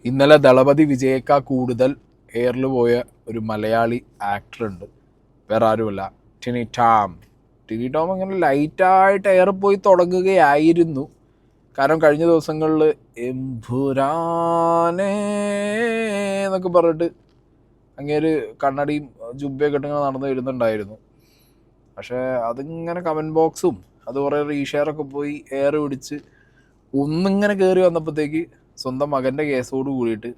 ഇന്നലെ ദളപതി വിജയേക്കാൾ കൂടുതൽ എയറിൽ പോയ ഒരു മലയാളി ആക്ടർ ഉണ്ട്. വേറെ ആരുമല്ല, ടിനി ടോം. ടിനി ടോം അങ്ങനെ ലൈറ്റായിട്ട് എയറിൽ പോയി തുടങ്ങുകയായിരുന്നു. കാരണം കഴിഞ്ഞ ദിവസങ്ങളിൽ എംപുരാനേ എന്നൊക്കെ പറഞ്ഞിട്ട് അങ്ങേര് കണ്ണടിയും ജുബ്ബയൊക്കെ ഇട്ടിങ്ങനെ നടന്നു വരുന്നുണ്ടായിരുന്നു. പക്ഷേ അതിങ്ങനെ കമൻറ്റ് ബോക്സും അത് കുറേ റീഷെയറൊക്കെ പോയി എയർ പിടിച്ച് ഒന്നിങ്ങനെ കയറി വന്നപ്പോഴത്തേക്ക് സ്വന്തം മകൻ്റെ കേസോട് കൂടിയിട്ട്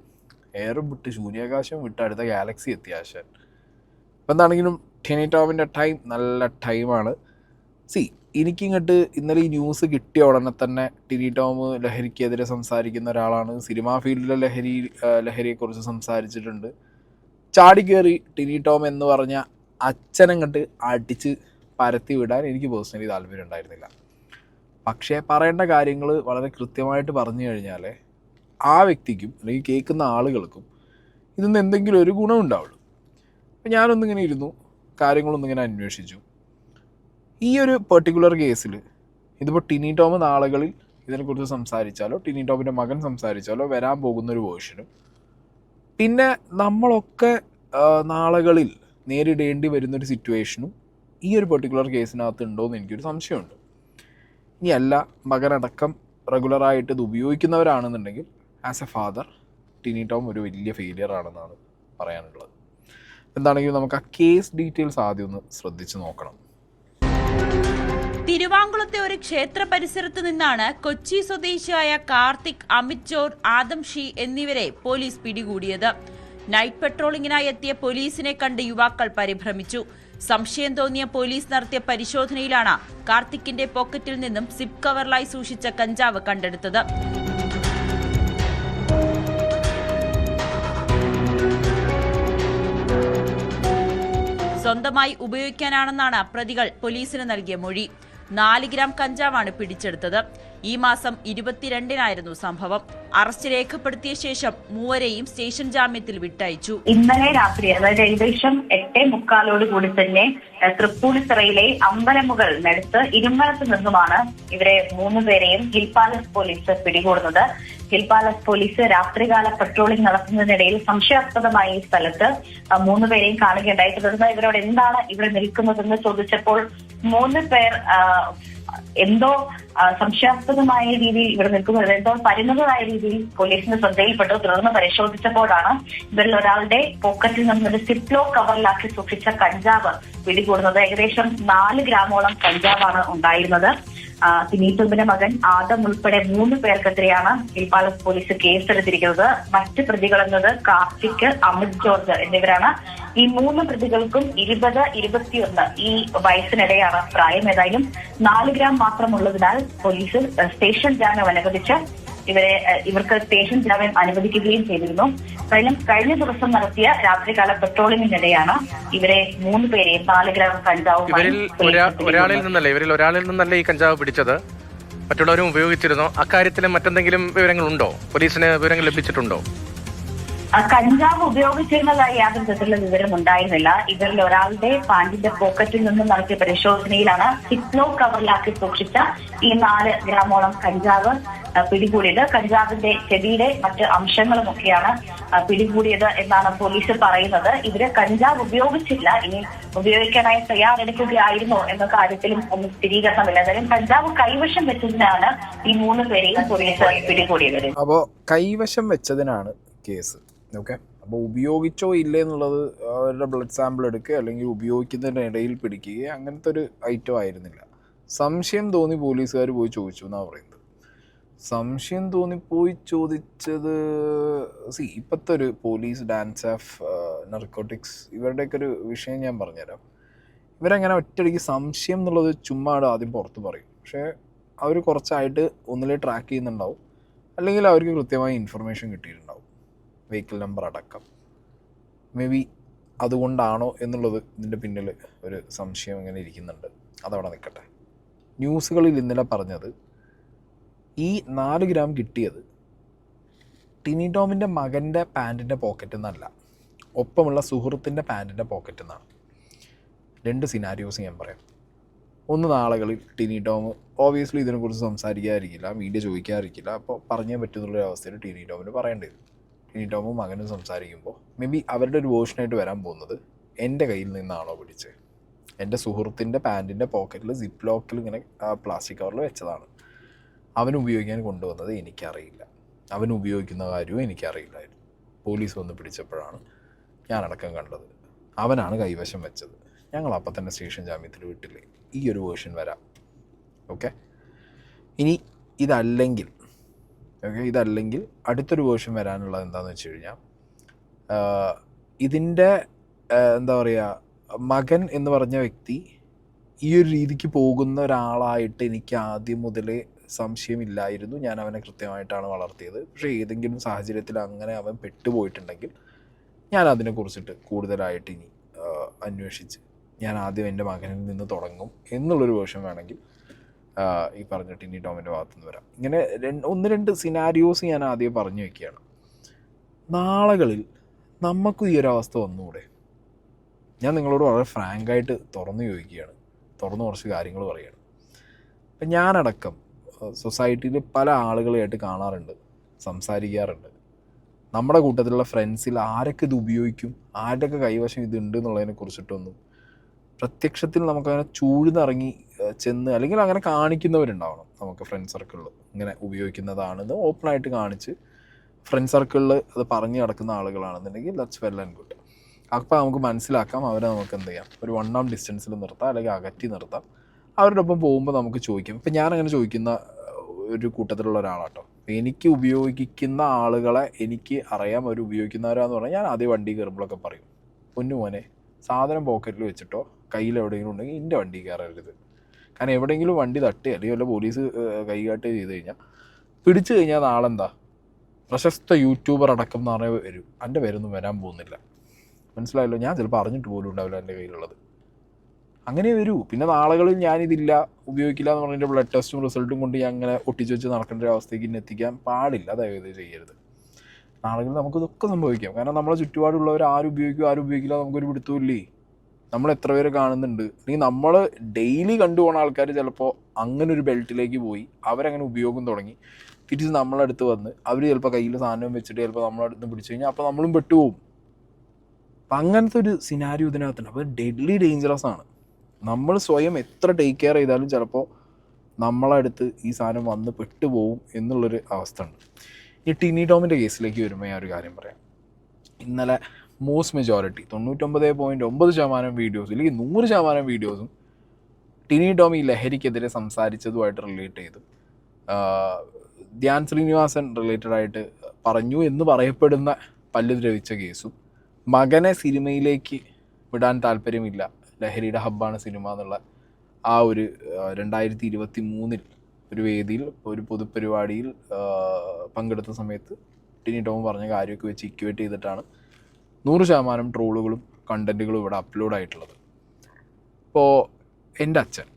എയറും വിട്ട് ശൂന്യാകാശം വിട്ട് അടുത്ത ഗാലക്സി എത്തിയ ആശാൻ. ഇപ്പം എന്താണെങ്കിലും ടിനി ടോമിൻ്റെ ടൈം നല്ല ടൈമാണ്. എനിക്കിങ്ങോട്ട് ഇന്നലെ ഈ ന്യൂസ് കിട്ടിയ ഉടനെ തന്നെ ടിനി ടോം ലഹരിക്കെതിരെ സംസാരിക്കുന്ന ഒരാളാണ്. സിനിമാ ഫീൽഡിലെ ലഹരിയെക്കുറിച്ച് സംസാരിച്ചിട്ടുണ്ട്. ചാടിക്കേറി ടിനി ടോം എന്ന് പറഞ്ഞ അച്ഛനങ്ങോട്ട് അടിച്ച് പരത്തി വിടാൻ എനിക്ക് പേഴ്സണലി താല്പര്യം ഉണ്ടായിരുന്നില്ല. പക്ഷേ പറയേണ്ട കാര്യങ്ങൾ വളരെ കൃത്യമായിട്ട് പറഞ്ഞു കഴിഞ്ഞാൽ ആ വ്യക്തിക്കും അല്ലെങ്കിൽ കേൾക്കുന്ന ആളുകൾക്കും ഇതിന്ന് എന്തെങ്കിലും ഒരു ഗുണമുണ്ടാവുള്ളൂ. അപ്പം ഞാനൊന്നിങ്ങനെ ഇരുന്നു, കാര്യങ്ങളൊന്നിങ്ങനെ അന്വേഷിച്ചു. ഈ ഒരു പെർട്ടിക്കുലർ കേസിൽ ഇതിപ്പോൾ ടിനി ടോം നാളുകളിൽ ഇതിനെക്കുറിച്ച് സംസാരിച്ചാലോ ടിനി ടോമിൻ്റെ മകൻ സംസാരിച്ചാലോ വരാൻ പോകുന്നൊരു വേർഷനും പിന്നെ നമ്മളൊക്കെ നാളുകളിൽ നേരിടേണ്ടി വരുന്നൊരു സിറ്റുവേഷനും ഈ ഒരു പെർട്ടിക്കുലർ കേസിനകത്ത് ഉണ്ടോ എന്ന് എനിക്കൊരു സംശയമുണ്ട്. ഇനി എല്ലാ മകനടക്കം റെഗുലറായിട്ട് ഇത് ഉപയോഗിക്കുന്നവരാണെന്നുണ്ടെങ്കിൽ as a father Tini Tom ഒരു വലിയ ഫെയിലിയർ ആണെന്നാണ് പറയാനുള്ളത്. എന്താണെങ്കിലും നമുക്ക് ആ കേസ് ഡീറ്റെയിൽസ് ആദ്യം ഒന്ന് ശ്രദ്ധിച്ച് നോക്കണം. തിരുവാങ്കുളത്തെ ഒരു ക്ഷേത്ര പരിസരത്ത് നിന്നാണ് കൊച്ചി സ്വദേശിയായ കാർത്തിക്, അമിത് ജോർ, ആദം ഷീ എന്നിവരെ പോലീസ് പിടികൂടിയത്. നൈറ്റ് പെട്രോളിംഗിനായി എത്തിയ പോലീസിനെ കണ്ട് യുവാക്കൾ പരിഭ്രമിച്ചു. സംശയം തോന്നിയ പോലീസ് നടത്തിയ പരിശോധനയിലാണ് കാർത്തിക്കിന്റെ പോക്കറ്റിൽ നിന്നും സിപ്പ് കവറിലായി സൂക്ഷിച്ച കഞ്ചാവ് കണ്ടെടുത്തത്. സ്വന്തമായി ഉപയോഗിക്കാനാണെന്നാണ് പ്രതികൾ പോലീസിന് നൽകിയ മൊഴി. 4 ഗ്രാം കഞ്ചാവാണ് പിടിച്ചെടുത്തത്. ഈ മാസം 22-നായിരുന്നു സംഭവം. അറസ്റ്റ് രേഖപ്പെടുത്തിയ ശേഷം മൂവരെയും സ്റ്റേഷൻ ജാമ്യത്തിൽ വിട്ടയച്ചു. ഇന്നലെ രാത്രി, അതായത് ഏകദേശം 8:45 കൂടി തന്നെ തൃപ്പൂണിത്തുറയിലെ അമ്പലമുകളിനടുത്ത് ഇരുമ്പലത്ത് നിന്നുമാണ് ഇവരെ 3 പേരെയും ഹിൽ പാലസ് പോലീസ് പിടികൂടുന്നത്. ഹിൽ പാലസ് പോലീസ് രാത്രികാല പെട്രോളിംഗ് നടത്തുന്നതിനിടയിൽ സംശയാസ്പദമായ ഈ സ്ഥലത്ത് 3 പേരെയും കാണുകയുണ്ടായി. തുടർന്ന് ഇവരോട് എന്താണ് ഇവിടെ നിൽക്കുന്നതെന്ന് ചോദിച്ചപ്പോൾ 3 പേർ എന്തോ സംശയാസ്പദമായ രീതിയിൽ ഇവിടെ നിൽക്കുന്നത്, എന്തോ പരിമിതമായ രീതിയിൽ പോലീസിന് ശ്രദ്ധയിൽപ്പെട്ടു. തുടർന്ന് പരിശോധിച്ചപ്പോഴാണ് ഇവരിൽ ഒരാളുടെ പോക്കറ്റിൽ നിന്നൊരു സിപ്ലോ കവറിലാക്കി സൂക്ഷിച്ച കഞ്ചാവ് പിടികൂടുന്നത്. ഏകദേശം 4 ഗ്രാമോളം കഞ്ചാവാണ് ഉണ്ടായിരുന്നത്. ടിനി ടോമിന്റെ മകൻ ആദം ഉൾപ്പെടെ 3 പേർക്കെതിരെയാണ് ഹിൽ പാലസ് പോലീസ് കേസെടുത്തിരിക്കുന്നത്. മറ്റ് പ്രതികളെന്നത് കാർത്തിക്, അമിത് ജോർജ് എന്നിവരാണ്. ഈ 3 പ്രതികൾക്കും 20, 21 ഈ വയസ്സിനിടെയാണ് പ്രായം. ഏതായാലും 4 ഗ്രാം മാത്രമുള്ളതിനാൽ പോലീസ് സ്റ്റേഷൻ ജാമ്യം അനുവദിച്ച് ഇവർക്ക് സ്റ്റേഷൻ ജാമ്യം അനുവദിക്കുകയും ചെയ്തിരുന്നു. കഴിഞ്ഞ ദിവസം നടത്തിയ രാത്രികാല പെട്രോളിംഗിനിടെയാണ് ഇവരെ 3 പേരെയും 4 ഗ്രാം കഞ്ചാവ്. ഇവരിൽ ഒരാളിൽ നിന്നല്ലേ ഈ കഞ്ചാവ് പിടിച്ചത്? മറ്റുള്ളവരും ഉപയോഗിച്ചിരുന്നോ? അക്കാര്യത്തിൽ മറ്റെന്തെങ്കിലും വിവരങ്ങളുണ്ടോ? പോലീസിന് വിവരങ്ങൾ ലഭിച്ചിട്ടുണ്ടോ? കഞ്ചാവ് ഉപയോഗിച്ചിരുന്നതായി യാതൊരു തരത്തിലുള്ള വിവരം ഉണ്ടായിരുന്നില്ല. ഇവരിൽ ഒരാളുടെ പാന്റിന്റെ പോക്കറ്റിൽ നിന്നും നടത്തിയ പരിശോധനയിലാണ് സിപ്ലോ കവറിലാക്കി സൂക്ഷിച്ച ഈ 4 ഗ്രാമോളം കഞ്ചാവ് പിടികൂടിയത്. കഞ്ചാവിന്റെ ചെടിയുടെ മറ്റ് അംശങ്ങളുമൊക്കെയാണ് പിടികൂടിയത് എന്നാണ് പോലീസ് പറയുന്നത്. ഇവര് കഞ്ചാവ് ഉപയോഗിച്ചില്ല, ഇനി ഉപയോഗിക്കാനായി തയ്യാറെടുക്കുകയായിരുന്നോ എന്ന കാര്യത്തിലും ഒന്നും സ്ഥിരീകരണമില്ല. എന്തായാലും കഞ്ചാവ് കൈവശം വെച്ചതിനാണ് ഈ 3 പേരെയും പോലീസ് പിടികൂടിയത്. അപ്പോ കൈവശം വെച്ചതിനാണ് കേസ്. ഓക്കെ, അപ്പോൾ ഉപയോഗിച്ചോ ഇല്ലേ എന്നുള്ളത് അവരുടെ ബ്ലഡ് സാമ്പിൾ എടുക്കുക അല്ലെങ്കിൽ ഉപയോഗിക്കുന്നതിനിടയിൽ പിടിക്കുക അങ്ങനത്തെ ഒരു ഐറ്റം ആയിരുന്നില്ല. സംശയം തോന്നി പോലീസുകാർ പോയി ചോദിച്ചു എന്നാണ് പറയുന്നത്. സംശയം തോന്നിപ്പോയി ചോദിച്ചത് ഇപ്പോഴത്തെ ഒരു പോലീസ് ഡാൻസ് ഓഫ് നർക്കോട്ടിക്സ് ഇവരുടെയൊക്കെ ഒരു വിഷയം ഞാൻ പറഞ്ഞുതരാം. ഇവരങ്ങനെ ഒറ്റയടിക്ക് സംശയം എന്നുള്ളത് ചുമ്മാ ആദ്യം പുറത്ത് പറയും. പക്ഷേ അവർ കുറച്ചായിട്ട് ഒന്നിലെ ട്രാക്ക് ചെയ്യുന്നുണ്ടാവും, അല്ലെങ്കിൽ അവർക്ക് കൃത്യമായ ഇൻഫർമേഷൻ കിട്ടിയിട്ടുണ്ടാവും, വെഹിക്കിൾ നമ്പർ അടക്കം. മേ ബി അതുകൊണ്ടാണോ എന്നുള്ളത് ഇതിൻ്റെ പിന്നിൽ ഒരു സംശയം ഇങ്ങനെ ഇരിക്കുന്നുണ്ട്. അതവിടെ നിൽക്കട്ടെ. ന്യൂസുകളിൽ ഇന്നലെ പറഞ്ഞത് ഈ 4 ഗ്രാം കിട്ടിയത് ടിനി ടോമിൻ്റെ മകൻ്റെ പാൻറ്റിൻ്റെ പോക്കറ്റിൽ നിന്നല്ല, ഒപ്പമുള്ള സുഹൃത്തിൻ്റെ പാൻറ്റിൻ്റെ പോക്കറ്റിൽ നിന്നാണ്. 2 സിനാരിയോസ് ഞാൻ പറയാം. ഒന്ന്, നാളുകളിൽ ടിനി ടോം ഓബിയസ്ലി ഇതിനെക്കുറിച്ച് സംസാരിക്കാതിരിക്കില്ല, മീഡിയ ചോദിക്കാതിരിക്കില്ല, അപ്പോൾ പറഞ്ഞേ പറ്റുന്നുള്ളൊരു അവസ്ഥയിൽ ടിനി ടോമിന് പറയേണ്ടി വരും. ടിനി ടോമും മകനും സംസാരിക്കുമ്പോൾ മേ ബി അവരുടെ ഒരു വേർഷനായിട്ട് വരാൻ പോകുന്നത് എൻ്റെ കയ്യിൽ നിന്നാണോ പിടിച്ചത്, എൻ്റെ സുഹൃത്തിൻ്റെ പാൻറ്റിൻ്റെ പോക്കറ്റിൽ സിപ്പ് ലോക്കിൽ ഇങ്ങനെ പ്ലാസ്റ്റിക് കവറിൽ വെച്ചതാണ്, അവൻ ഉപയോഗിക്കാൻ കൊണ്ടുവന്നത് എനിക്കറിയില്ല, അവൻ ഉപയോഗിക്കുന്ന കാര്യവും എനിക്കറിയില്ലായിരുന്നു. പോലീസ് വന്ന് പിടിച്ചപ്പോഴാണ് ഞാനടക്കം കണ്ടത്, അവനാണ് കൈവശം വെച്ചത്, ഞങ്ങൾ അപ്പം തന്നെ സ്റ്റേഷൻ ജാമ്യത്തിൽ വിട്ടില്ലേ. ഈ ഒരു വേർഷൻ വരാം. ഓക്കെ, ഇനി ഇതല്ലെങ്കിൽ അടുത്തൊരു വേർഷൻ വരാനുള്ളത് എന്താണെന്ന് വെച്ച് കഴിഞ്ഞാൽ, ഇതിൻ്റെ എന്താ പറയുക, മകൻ എന്ന് പറഞ്ഞ വ്യക്തി ഈ ഒരു രീതിക്ക് പോകുന്ന ഒരാളായിട്ട് എനിക്ക് ആദ്യം മുതലേ സംശയമില്ലായിരുന്നു. ഞാൻ അവനെ കൃത്യമായിട്ടാണ് വളർത്തിയത്. പക്ഷേ ഏതെങ്കിലും സാഹചര്യത്തിൽ അങ്ങനെ അവൻ പെട്ടുപോയിട്ടുണ്ടെങ്കിൽ ഞാൻ അതിനെക്കുറിച്ചിട്ട് കൂടുതലായിട്ട് ഇനി അന്വേഷിച്ച് ഞാൻ ആദ്യം എൻ്റെ മകനിൽ നിന്ന് തുടങ്ങും എന്നുള്ളൊരു വേർഷൻ വേണമെങ്കിൽ ഈ പറഞ്ഞ ടിനി ടോമിൻ്റെ ഭാഗത്തുനിന്ന് വരാം. ഇങ്ങനെ 1-2 സിനാരിയോസ് ഞാൻ ആദ്യം പറഞ്ഞു വയ്ക്കുകയാണ്. നാളുകളിൽ നമുക്കും ഈ ഒരു അവസ്ഥ വന്നുകൂടെ? ഞാൻ നിങ്ങളോട് വളരെ ഫ്രാങ്കായിട്ട് തുറന്നു ചോദിക്കുകയാണ്, തുറന്നു കുറച്ച് കാര്യങ്ങൾ പറയുകയാണ്. അപ്പം ഞാനടക്കം സൊസൈറ്റിയിൽ പല ആളുകളായിട്ട് കാണാറുണ്ട്, സംസാരിക്കാറുണ്ട്. നമ്മുടെ കൂട്ടത്തിലുള്ള ഫ്രണ്ട്സിൽ ആരൊക്കെ ഇത് ഉപയോഗിക്കും, ആരുടെയൊക്കെ കൈവശം ഇതുണ്ട് എന്നുള്ളതിനെ കുറിച്ചിട്ടൊന്നും പ്രത്യക്ഷത്തിൽ നമുക്കങ്ങനെ ചൂഴ്ന്നിറങ്ങി ചെന്ന് അല്ലെങ്കിൽ അങ്ങനെ കാണിക്കുന്നവരുണ്ടാവണം നമുക്ക് ഫ്രണ്ട് സർക്കിളിൽ. ഇങ്ങനെ ഉപയോഗിക്കുന്നതാണെന്ന് ഓപ്പണായിട്ട് കാണിച്ച് ഫ്രണ്ട് സർക്കിളിൽ അത് പറഞ്ഞു നടക്കുന്ന ആളുകളാണെന്നുണ്ടെങ്കിൽ ദാറ്റ്സ് വെൽ ആൻഡ് ഗുഡ്. അപ്പോൾ നമുക്ക് മനസ്സിലാക്കാം, അവരെ നമുക്ക് എന്ത് ചെയ്യാം, ഒരു 1 arm ഡിസ്റ്റൻസിൽ നിർത്താം അല്ലെങ്കിൽ അകറ്റി നിർത്താം. അവരുടെ ഒപ്പം പോകുമ്പോൾ നമുക്ക് ചോദിക്കാം. ഇപ്പം ഞാനങ്ങനെ ചോദിക്കുന്ന ഒരു കൂട്ടത്തിലുള്ള ഒരാളാട്ടോ. എനിക്ക് ഉപയോഗിക്കുന്ന ആളുകളെ എനിക്ക് അറിയാം, അവർ ഉപയോഗിക്കുന്നവരാന്ന് പറഞ്ഞാൽ ഞാൻ ആദ്യം വണ്ടി കയറുമ്പോഴൊക്കെ പറയും, പൊന്നു മോനെ സാധനം പോക്കറ്റിൽ വെച്ചിട്ടോ കയ്യിൽ എവിടെയെങ്കിലും ഉണ്ടെങ്കിൽ എൻ്റെ വണ്ടി കയറരുത്. കാരണം എവിടെയെങ്കിലും വണ്ടി തട്ടി അല്ലെങ്കിൽ വല്ല പോലീസ് കൈകാട്ട് ചെയ്ത് കഴിഞ്ഞാൽ പിടിച്ചു കഴിഞ്ഞാൽ നാളെന്താ പ്രശസ്ത യൂട്യൂബർ അടക്കം എന്ന് പറഞ്ഞാൽ വരും, എൻ്റെ പേരൊന്നും വരാൻ പോകുന്നില്ല. മനസ്സിലായല്ലോ? ഞാൻ ചിലപ്പോൾ അറിഞ്ഞിട്ട് പോലും ഉണ്ടാവില്ല എൻ്റെ കയ്യിലുള്ളത്. അങ്ങനെ വരൂ. പിന്നെ നാളുകളിൽ ഞാനിതില്ല ഉപയോഗിക്കില്ല എന്ന് പറഞ്ഞിട്ട് ബ്ലഡ് ടെസ്റ്റും റിസൾട്ടും കൊണ്ട് ഞാൻ അങ്ങനെ ഒട്ടിച്ച് വെച്ച് നടക്കേണ്ട ഒരു അവസ്ഥയ്ക്ക് ഇന്നെ എത്തിക്കാൻ പാടില്ല. ദയവേത് ചെയ്യരുത്. നാളുകളിൽ നമുക്കിതൊക്കെ സംഭവിക്കാം. കാരണം നമ്മളെ ചുറ്റുപാടുള്ളവർ ആരും ഉപയോഗിക്കില്ല നമുക്കൊരു പിടുത്തമില്ലേ. നമ്മൾ എത്ര പേര് കാണുന്നുണ്ട്, അല്ലെങ്കിൽ നമ്മൾ ഡെയിലി കണ്ടുപോകുന്ന ആൾക്കാർ ചിലപ്പോൾ അങ്ങനെ ഒരു ബെൽറ്റിലേക്ക് പോയി അവരങ്ങനെ ഉപയോഗം തുടങ്ങി തിരിച്ച് നമ്മളടുത്ത് വന്ന് അവർ ചിലപ്പോൾ കയ്യിൽ സാധനം വെച്ചിട്ട് ചിലപ്പോൾ നമ്മളടുത്ത് പിടിച്ചു കഴിഞ്ഞാൽ അപ്പോൾ നമ്മളും പെട്ടുപോകും. അപ്പം അങ്ങനത്തെ ഒരു സിനാരിയോ ഇതിനകത്തുണ്ട്. അപ്പോൾ ഡെഡ്ലി ഡേഞ്ചറസ് ആണ്. നമ്മൾ സ്വയം എത്ര ടേക്ക് കെയർ ചെയ്താലും ചിലപ്പോൾ നമ്മളടുത്ത് ഈ സാധനം വന്ന് പെട്ടുപോകും എന്നുള്ളൊരു അവസ്ഥ ഉണ്ട്. ഈ ടിനി ടോമിൻ്റെ കേസിലേക്ക് വരുമ്പോൾ ഞാൻ ഒരു കാര്യം പറയാം. ഇന്നലെ മോസ്റ്റ് മെജോറിറ്റി 99.9% വീഡിയോസ് അല്ലെങ്കിൽ 100% വീഡിയോസും ടിനി ടോം ഈ ലഹരിക്കെതിരെ സംസാരിച്ചതുമായിട്ട് റിലേറ്റ് ചെയ്തു. ധ്യാൻ ശ്രീനിവാസൻ റിലേറ്റഡ് ആയിട്ട് പറഞ്ഞു എന്ന് പറയപ്പെടുന്ന പല്ല് ദ്രവിച്ച കേസും മകനെ സിനിമയിലേക്ക് വിടാൻ താല്പര്യമില്ല, ലഹരിയുടെ ഹബ്ബാണ് സിനിമ എന്നുള്ള ആ ഒരു 2023 ഒരു വേദിയിൽ ഒരു പൊതുപരിപാടിയിൽ പങ്കെടുത്ത സമയത്ത് ടിനി ടോം പറഞ്ഞ കാര്യമൊക്കെ വെച്ച് ഇക്വേറ്റ് ചെയ്തിട്ടാണ് 100% ട്രോളുകളും കണ്ടൻറ്റുകളും ഇവിടെ അപ്ലോഡ് ആയിട്ടുള്ളത്. ഇപ്പോൾ എൻ്റെ അച്ഛൻ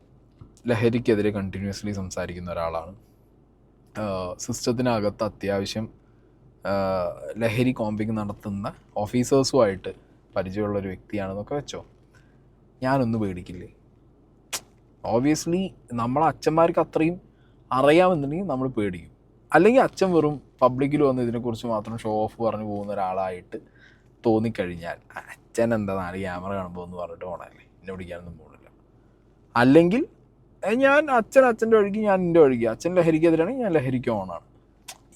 ലഹരിക്കെതിരെ കണ്ടിന്യൂസ്ലി സംസാരിക്കുന്ന ഒരാളാണ്. സിസ്റ്റത്തിനകത്ത് അത്യാവശ്യം ലഹരി കോമ്പിങ് നടത്തുന്ന ഓഫീസേഴ്സുമായിട്ട് പരിചയമുള്ളൊരു വ്യക്തിയാണെന്നൊക്കെ വെച്ചോ. ഞാനൊന്ന് പേടിക്കില്ലേ? ഓബ്വിയസ്ലി നമ്മളെ അച്ഛന്മാർക്ക് അത്രയും അറിയാമെന്നുണ്ടെങ്കിൽ നമ്മൾ പേടിക്കും. അല്ലെങ്കിൽ അച്ഛൻ വെറും പബ്ലിക്കിൽ വന്ന് ഇതിനെക്കുറിച്ച് മാത്രം ഷോ ഓഫ് പറഞ്ഞു പോകുന്ന ഒരാളായിട്ട് തോന്നിക്കഴിഞ്ഞാൽ അച്ഛൻ എന്താ 4 ക്യാമറ കാണുമ്പോൾ എന്ന് പറഞ്ഞിട്ട് പോകണമല്ലേ, എന്നെ പിടിക്കാനൊന്നും പോകുന്നില്ല. അല്ലെങ്കിൽ ഞാൻ അച്ഛൻ്റെ വഴിക്ക് ഞാൻ എൻ്റെ വഴിക്ക്, അച്ഛൻ ലഹരിക്കെതിരാണെങ്കിൽ ഞാൻ ലഹരിക്ക് ഓണാണ്,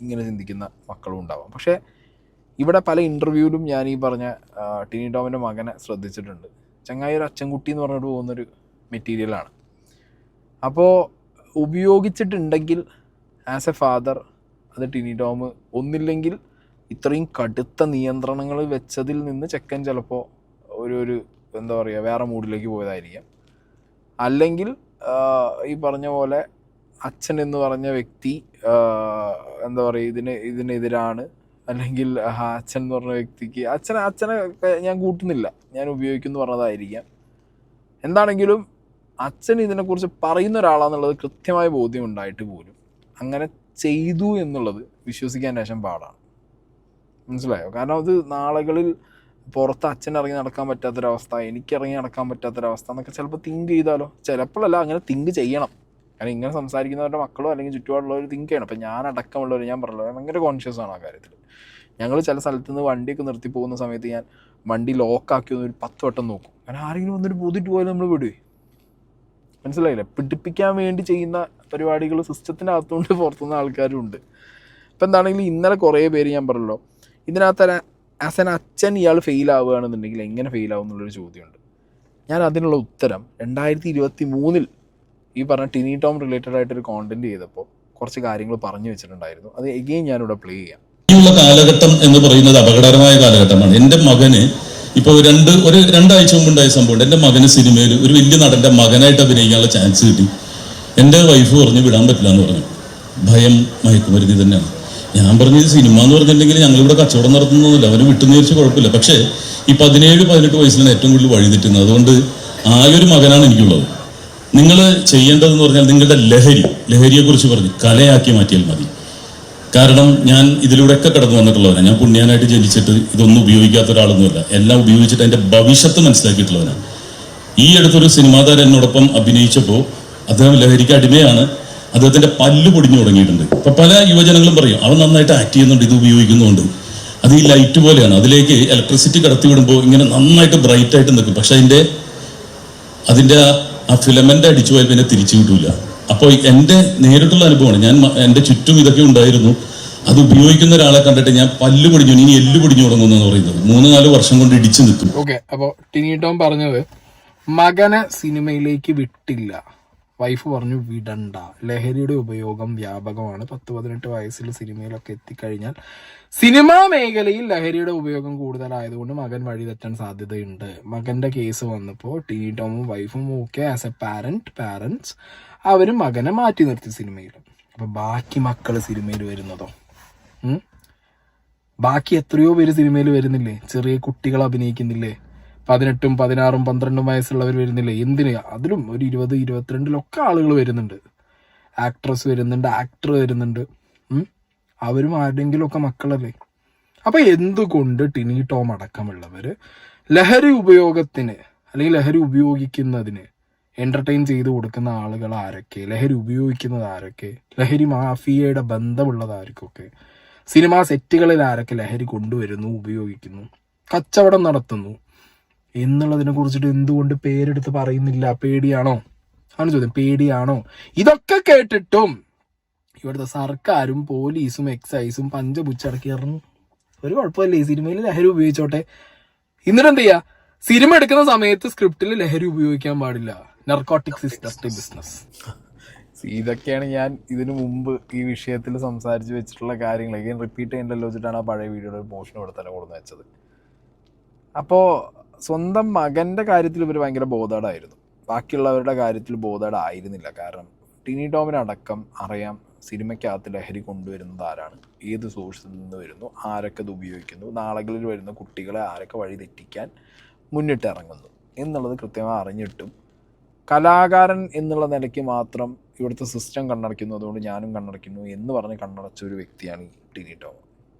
ഇങ്ങനെ ചിന്തിക്കുന്ന മക്കളും ഉണ്ടാവാം. പക്ഷേ ഇവിടെ പല ഇൻ്റർവ്യൂവിലും ഞാൻ ഈ പറഞ്ഞ ടിനി ടോമിൻ്റെ മകനെ ശ്രദ്ധിച്ചിട്ടുണ്ട്. ചങ്ങായി ഒരു അച്ഛൻകുട്ടി എന്ന് പറഞ്ഞിട്ട് പോകുന്നൊരു മെറ്റീരിയലാണ്. അപ്പോൾ ഉപയോഗിച്ചിട്ടുണ്ടെങ്കിൽ ആസ് എ ഫാദർ അത് ടിനി ടോം ഒന്നില്ലെങ്കിൽ ഇത്രയും കടുത്ത നിയന്ത്രണങ്ങൾ വെച്ചതിൽ നിന്ന് ചെക്കൻ ചിലപ്പോൾ ഒരു എന്താ പറയുക വേറെ മൂഡിലേക്ക് പോയതായിരിക്കാം. അല്ലെങ്കിൽ ഈ പറഞ്ഞ പോലെ അച്ഛൻ എന്ന് പറഞ്ഞ വ്യക്തി എന്താ പറയുക ഇതിനെതിരാണ്, അല്ലെങ്കിൽ അച്ഛൻ എന്ന് പറഞ്ഞ വ്യക്തിക്ക് അച്ഛനെ ഞാൻ കൂട്ടുന്നില്ല, ഞാൻ ഉപയോഗിക്കുമെന്ന് പറഞ്ഞതായിരിക്കാം. എന്താണെങ്കിലും അച്ഛൻ ഇതിനെക്കുറിച്ച് പറയുന്ന ഒരാളാണെന്നുള്ളത് കൃത്യമായ ബോധ്യം ഉണ്ടായിട്ട് പോലും അങ്ങനെ ചെയ്തു എന്നുള്ളത് വിശ്വസിക്കാൻ ശേഷം പാടാണ്. മനസ്സിലായോ? കാരണം അത് നാളുകളിൽ പുറത്ത് അച്ഛൻ ഇറങ്ങി നടക്കാൻ പറ്റാത്തൊരവസ്ഥ, എനിക്കിറങ്ങി നടക്കാൻ പറ്റാത്തൊരവസ്ഥ എന്നൊക്കെ ചിലപ്പോൾ തിങ്ക് ചെയ്താലോ. ചിലപ്പോഴല്ല, അങ്ങനെ തിങ്ക് ചെയ്യണം. കാരണം ഇങ്ങനെ സംസാരിക്കുന്നവരുടെ മക്കളോ അല്ലെങ്കിൽ ചുറ്റുപാടുള്ളവർ തിങ്ക് ചെയ്യണം. അപ്പം ഞാൻ അടക്കമുള്ളവർ, ഞാൻ പറഞ്ഞല്ലോ, ഭയങ്കര കോൺഷ്യസ് ആണ് ആ കാര്യത്തിൽ. ഞങ്ങൾ ചില സ്ഥലത്ത് നിന്ന് വണ്ടിയൊക്കെ നിർത്തി പോകുന്ന സമയത്ത് ഞാൻ വണ്ടി ലോക്കാക്കി ഒന്ന് ഒരു 10 വട്ടം നോക്കും. കാരണം ആരെങ്കിലും വന്നിട്ട് പോതിട്ട് പോയാലും നമ്മൾ വിടുവേ. മനസ്സിലായില്ലേ? പിടിപ്പിക്കാൻ വേണ്ടി ചെയ്യുന്ന പരിപാടികൾ സിസ്റ്റത്തിൻ്റെ അകത്തുകൊണ്ട് പുറത്തുനിന്ന് ആൾക്കാരും ഉണ്ട്. ഇപ്പം എന്താണെങ്കിലും ഇന്നലെ കുറേ പേര് ഞാൻ പറഞ്ഞല്ലോ, ഇതിനകത്ത് ആസ് എൻ അച്ഛൻ ഇയാൾ ഫെയിൽ ആവുകയാണെന്നുണ്ടെങ്കിൽ എങ്ങനെ ഫെയിൽ ആവും എന്നുള്ളൊരു ചോദ്യമുണ്ട്. ഞാൻ അതിനുള്ള ഉത്തരം 2023 ഈ പറഞ്ഞ ടിനി ടോം റിലേറ്റഡ് ആയിട്ടൊരു കോണ്ടന്റ് ചെയ്തപ്പോൾ കുറച്ച് കാര്യങ്ങൾ പറഞ്ഞു വെച്ചിട്ടുണ്ടായിരുന്നു. അത് എഗെയിൻ ഞാനിവിടെ പ്ലേ ചെയ്യാം. ഈ കാലഘട്ടം എന്ന് പറയുന്നത് അപകടകരമായ കാലഘട്ടമാണ്. എൻ്റെ മകന് ഇപ്പോൾ രണ്ടാഴ്ച മുമ്പുണ്ടായ സംഭവം. എൻ്റെ മകന് സിനിമയിൽ ഒരു വലിയ നടൻ്റെ മകനായിട്ട് അഭിനയിക്കാനുള്ള ചാൻസ് കിട്ടി. എൻ്റെ വൈഫ് പറഞ്ഞു വിടാൻ പറ്റില്ല എന്ന് പറഞ്ഞു. ഭയം മയക്കുമരുന്ന് തന്നെയാണ്. ഞാൻ പറഞ്ഞത് സിനിമ എന്ന് പറഞ്ഞിട്ടുണ്ടെങ്കിൽ ഞങ്ങളിവിടെ കച്ചവടം നടത്തുന്നൊന്നുമില്ല, അവന് വിട്ടുന്ന് വിചാരിച്ച് കുഴപ്പമില്ല. പക്ഷേ ഈ 17-18 വയസ്സിലാണ് ഏറ്റവും കൂടുതൽ വഴി തെറ്റുന്നത്. അതുകൊണ്ട് ആയൊരു മകനാണ് എനിക്കുള്ളത്. നിങ്ങൾ ചെയ്യേണ്ടതെന്ന് പറഞ്ഞാൽ നിങ്ങളുടെ ലഹരിയെക്കുറിച്ച് പറഞ്ഞ് കലയാക്കി മാറ്റിയാൽ മതി. കാരണം ഞാൻ ഇതിലൂടെയൊക്കെ കടന്നു വന്നിട്ടുള്ളവനാണ്. ഞാൻ പുണ്യാനായിട്ട് ജനിച്ചിട്ട് ഇതൊന്നും ഉപയോഗിക്കാത്ത ഒരാളൊന്നുമല്ല. എല്ലാം ഉപയോഗിച്ചിട്ട് അതിൻ്റെ ഭവിഷ്യത്ത് മനസ്സിലാക്കിയിട്ടുള്ളവനാണ്. ഈ അടുത്തൊരു സിനിമാ താരം എന്നോടൊപ്പം അഭിനയിച്ചപ്പോൾ അദ്ദേഹം ലഹരിക്ക് അടിമയാണ്. അദ്ദേഹത്തിൻ്റെ പല്ല് പൊടിഞ്ഞു തുടങ്ങിയിട്ടുണ്ട്. ഇപ്പം പല യുവജനങ്ങളും പറയും അവൻ നന്നായിട്ട് ആക്ട് ചെയ്യുന്നുണ്ട്, ഇത് ഉപയോഗിക്കുന്നുണ്ട്. അത് ഈ ലൈറ്റ് പോലെയാണ്. അതിലേക്ക് ഇലക്ട്രിസിറ്റി കടത്തി വിടുമ്പോൾ ഇങ്ങനെ നന്നായിട്ട് ബ്രൈറ്റ് ആയിട്ട് നിൽക്കും. പക്ഷെ അതിൻ്റെ ആ ഫിലമെൻ്റ് അടിച്ചു പോയാൽ പിന്നെ തിരിച്ചു കിട്ടൂല. അപ്പോൾ എൻ്റെ നേരിട്ടുള്ള അനുഭവമാണ്. ഞാൻ എൻ്റെ ചുറ്റും ഇതൊക്കെ ഉണ്ടായിരുന്നു. അത് ഉപയോഗിക്കുന്ന ഒരാളെ കണ്ടിട്ട് ഞാൻ പല്ല് പൊടിഞ്ഞു, ഇനി എല്ല് പൊടിഞ്ഞു തുടങ്ങുന്നു എന്ന് പറയുന്നത് 3-4 വർഷം കൊണ്ട് ഇടിച്ചു നിൽക്കും. ഓക്കെ, അപ്പോൾ ടിനി ടോം പറഞ്ഞത് മകനെ സിനിമയിലേക്ക് വിട്ടില്ല, വൈഫ് പറഞ്ഞു വിടണ്ട. ലഹരിയുടെ ഉപയോഗം വ്യാപകമാണ്. 10-18 വയസ്സിൽ സിനിമയിലൊക്കെ എത്തിക്കഴിഞ്ഞാൽ സിനിമാ മേഖലയിൽ ലഹരിയുടെ ഉപയോഗം കൂടുതലായതുകൊണ്ട് മകൻ വഴിതെറ്റാൻ സാധ്യതയുണ്ട്. മകന്റെ കേസ് വന്നപ്പോൾ ടിനി ടോമും വൈഫും ഒക്കെ ആസ് എ പാരന്റ്സ് അവരും മകനെ മാറ്റി നിർത്തി സിനിമയിൽ. അപ്പൊ ബാക്കി മക്കള് സിനിമയിൽ വരുന്നതോ? ബാക്കി എത്രയോ പേര് സിനിമയിൽ വരുന്നില്ലേ? ചെറിയ കുട്ടികൾ അഭിനയിക്കുന്നില്ലേ? 18, 16, 12 വയസ്സുള്ളവർ വരുന്നില്ലേ? എന്തിന്? അതിലും ഒരു 20, 22 ആളുകൾ വരുന്നുണ്ട്. ആക്ട്രസ് വരുന്നുണ്ട്, ആക്ടർ വരുന്നുണ്ട്. അവരും ആരുടെങ്കിലും ഒക്കെ മക്കളല്ലേ? അപ്പൊ എന്തുകൊണ്ട് ടിനി ടോം അടക്കമുള്ളവര് ലഹരി ഉപയോഗത്തിന് അല്ലെങ്കിൽ ലഹരി ഉപയോഗിക്കുന്നതിന് എന്റർടൈൻ ചെയ്ത് കൊടുക്കുന്ന ആളുകൾ ആരൊക്കെ, ലഹരി ഉപയോഗിക്കുന്നത് ആരൊക്കെ, ലഹരി മാഫിയയുടെ ബന്ധമുള്ളത് ആർക്കൊക്കെ, സിനിമാ സെറ്റുകളിൽ ആരൊക്കെ ലഹരി കൊണ്ടുവരുന്നു, ഉപയോഗിക്കുന്നു, കച്ചവടം നടത്തുന്നു എന്നുള്ളതിനെ കുറിച്ചിട്ട് എന്തുകൊണ്ട് പേരെടുത്ത് പറയുന്നില്ല? പേടിയാണോ? ആണ് ചോദ്യം. പേടിയാണോ? ഇതൊക്കെ കേട്ടിട്ടും ഇവിടുത്തെ സർക്കാരും പോലീസും എക്സൈസും പഞ്ചപുച്ചടക്കി ഇറങ്ങും. ഒരു കുഴപ്പമില്ലേ, സിനിമയിൽ ലഹരി ഉപയോഗിച്ചോട്ടെ. എന്നിട്ട് എന്ത് ചെയ്യാ? സിനിമ എടുക്കുന്ന സമയത്ത് സ്ക്രിപ്റ്റിൽ ലഹരി ഉപയോഗിക്കാൻ പാടില്ല. Narcotics is just A business. ഇതൊക്കെയാണ് ഞാൻ ഇതിനു മുമ്പ് ഈ വിഷയത്തിൽ സംസാരിച്ച് വെച്ചിട്ടുള്ള കാര്യങ്ങൾ. again റിപ്പീറ്റ് ചെയ്യേണ്ടല്ലോ വെച്ചിട്ടാണ് ആ പഴയ വീഡിയോയുടെ ഒരു പോർഷൻ ഇവിടെ തന്നെ കൊടുന്ന് വെച്ചത്. അപ്പോൾ സ്വന്തം മകൻ്റെ കാര്യത്തിൽ ഇവർ ഭയങ്കര ബോധേഡായിരുന്നു, ബാക്കിയുള്ളവരുടെ കാര്യത്തിൽ ബോധേഡായിരുന്നില്ല. കാരണം ടിനി ടോമിനടക്കം അറിയാം സിനിമയ്ക്കകത്ത് ലഹരി കൊണ്ടുവരുന്നത് ആരാണ്, ഏത് സോഴ്സിൽ നിന്ന് വരുന്നു, ആരൊക്കെ ഇത് ഉപയോഗിക്കുന്നു, നാളുകളിൽ വരുന്ന കുട്ടികളെ ആരൊക്കെ വഴി തെറ്റിക്കാൻ മുന്നിട്ടിറങ്ങുന്നു എന്നുള്ളത് കൃത്യമായി അറിഞ്ഞിട്ടും കലാകാരൻ എന്നുള്ള നിലയ്ക്ക് മാത്രം ഇവിടുത്തെ സിസ്റ്റം കണ്ണടയ്ക്കുന്നു, അതുകൊണ്ട് ഞാനും കണ്ണടയ്ക്കുന്നു എന്ന് പറഞ്ഞ് കണ്ണടച്ച ഒരു വ്യക്തിയാണ് ഈ ടിനി ടോം.